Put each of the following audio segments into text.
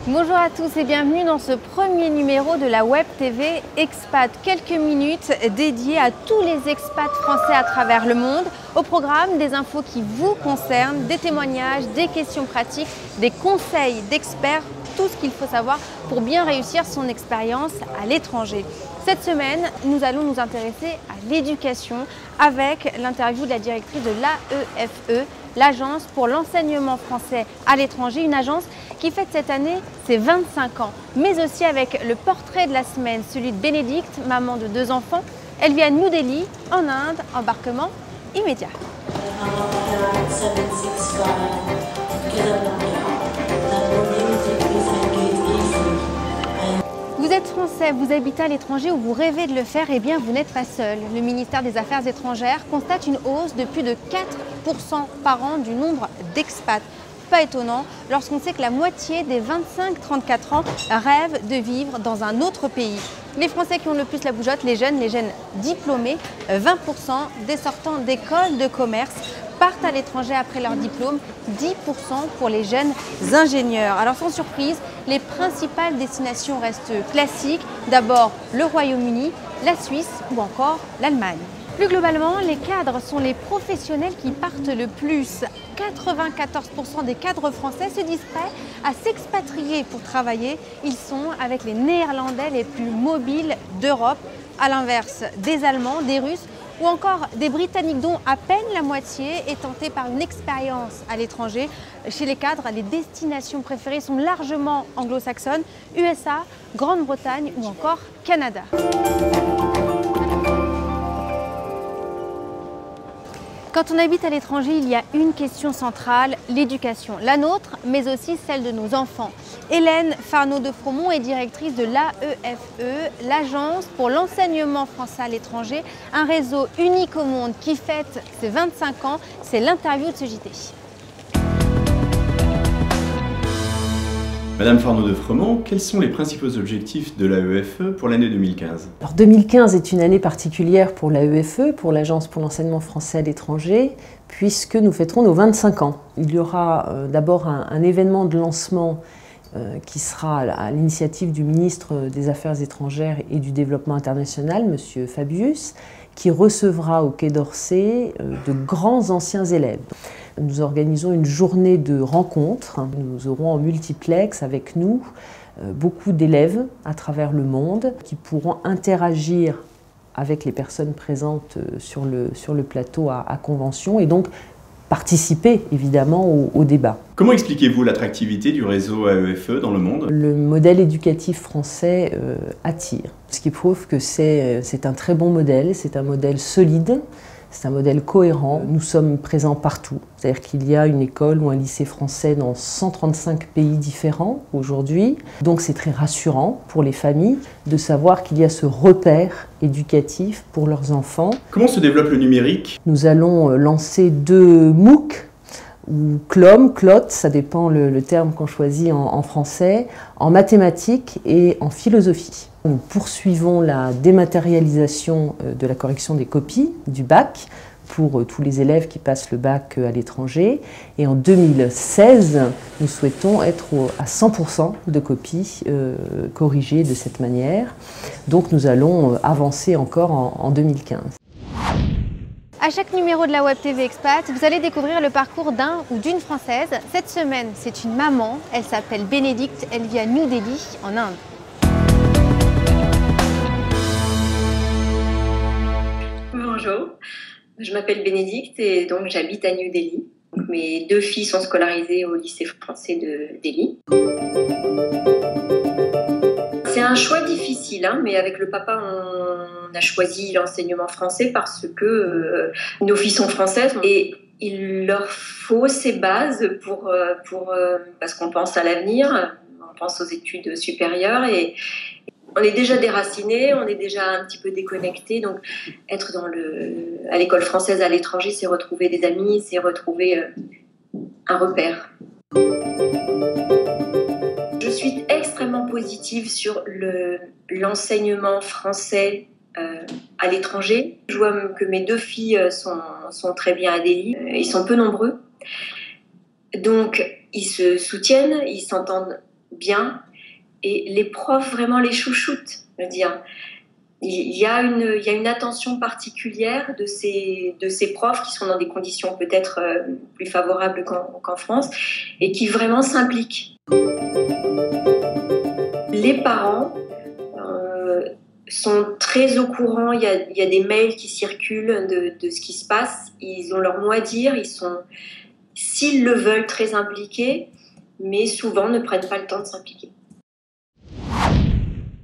Bonjour à tous et bienvenue dans ce premier numéro de la Web TV Expat. Quelques minutes dédiées à tous les expats français à travers le monde. Au programme, des infos qui vous concernent, des témoignages, des questions pratiques, des conseils d'experts, tout ce qu'il faut savoir pour bien réussir son expérience à l'étranger. Cette semaine, nous allons nous intéresser à l'éducation avec l'interview de la directrice de l'AEFE, l'Agence pour l'enseignement français à l'étranger, une agence qui fête cette année ses 25 ans, mais aussi avec le portrait de la semaine, celui de Bénédicte, maman de 2 enfants. Elle vit à New Delhi, en Inde, embarquement immédiat. Vous êtes français, vous habitez à l'étranger ou vous rêvez de le faire, eh bien vous n'êtes pas seul. Le ministère des Affaires étrangères constate une hausse de plus de 4% par an du nombre d'expats. Pas étonnant lorsqu'on sait que la moitié des 25-34 ans rêvent de vivre dans un autre pays. Les Français qui ont le plus la bougeotte, les jeunes diplômés, 20% des sortants d'écoles de commerce partent à l'étranger après leur diplôme, 10% pour les jeunes ingénieurs. Alors sans surprise, les principales destinations restent classiques. D'abord le Royaume-Uni, la Suisse ou encore l'Allemagne. Plus globalement, les cadres sont les professionnels qui partent le plus. 94% des cadres français se disent prêts à s'expatrier pour travailler. Ils sont avec les Néerlandais les plus mobiles d'Europe, à l'inverse des Allemands, des Russes ou encore des Britanniques dont à peine la moitié est tentée par une expérience à l'étranger. Chez les cadres, les destinations préférées sont largement anglo-saxonnes, USA, Grande-Bretagne ou encore Canada. Quand on habite à l'étranger, il y a une question centrale, l'éducation. La nôtre, mais aussi celle de nos enfants. Hélène Farnaud-de-Fromont est directrice de l'AEFE, l'Agence pour l'enseignement français à l'étranger, un réseau unique au monde qui fête ses 25 ans. C'est l'interview de ce JT. Madame Farnaud-de-Fromont, quels sont les principaux objectifs de l'AEFE pour l'année 2015? Alors 2015 est une année particulière pour l'AEFE, pour l'Agence pour l'enseignement français à l'étranger, puisque nous fêterons nos 25 ans. Il y aura d'abord un événement de lancement qui sera à l'initiative du ministre des Affaires étrangères et du Développement international, M. Fabius, qui recevra au Quai d'Orsay de grands anciens élèves. Nous organisons une journée de rencontres. Nous aurons en multiplex avec nous beaucoup d'élèves à travers le monde qui pourront interagir avec les personnes présentes sur le plateau à Convention et donc participer évidemment au débat. Comment expliquez-vous l'attractivité du réseau AEFE dans le monde? Le modèle éducatif français attire, ce qui prouve que c'est un très bon modèle, c'est un modèle solide. C'est un modèle cohérent. Nous sommes présents partout. C'est-à-dire qu'il y a une école ou un lycée français dans 135 pays différents aujourd'hui. Donc c'est très rassurant pour les familles de savoir qu'il y a ce repère éducatif pour leurs enfants. Comment se développe le numérique? Nous allons lancer 2 MOOC, ou CLOT, ça dépend le terme qu'on choisit en français, en mathématiques et en philosophie. Nous poursuivons la dématérialisation de la correction des copies du bac pour tous les élèves qui passent le bac à l'étranger. Et en 2016, nous souhaitons être à 100% de copies corrigées de cette manière. Donc nous allons avancer encore en 2015. À chaque numéro de la Web TV Expat, vous allez découvrir le parcours d'un ou d'une Française. Cette semaine, c'est une maman. Elle s'appelle Bénédicte. Elle vit à New Delhi, en Inde. Bonjour, je m'appelle Bénédicte et donc j'habite à New Delhi. Mes 2 filles sont scolarisées au lycée français de Delhi. C'est un choix difficile, mais avec le papa, on a choisi l'enseignement français parce que nos filles sont françaises et il leur faut ces bases parce qu'on pense à l'avenir, on pense aux études supérieures et on est déjà déraciné, on est déjà un petit peu déconnecté, donc être à l'école française à l'étranger, c'est retrouver des amis, c'est retrouver un repère. Je suis extrêmement positive sur l'enseignement français à l'étranger. Je vois que mes 2 filles sont très bien à Delhi. Ils sont peu nombreux. Donc, ils se soutiennent, ils s'entendent bien et les profs vraiment les chouchoutent. Je veux dire, il y a une attention particulière de ces profs qui sont dans des conditions peut-être plus favorables qu'en France et qui vraiment s'impliquent. Les parents sont très au courant, il y a des mails qui circulent de ce qui se passe, ils ont leur mot à dire, ils sont, s'ils le veulent, très impliqués, mais souvent ne prennent pas le temps de s'impliquer.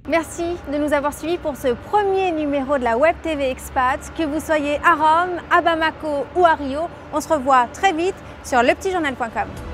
Merci de nous avoir suivis pour ce premier numéro de la Web TV Expat. Que vous soyez à Rome, à Bamako ou à Rio, on se revoit très vite sur lepetitjournal.com.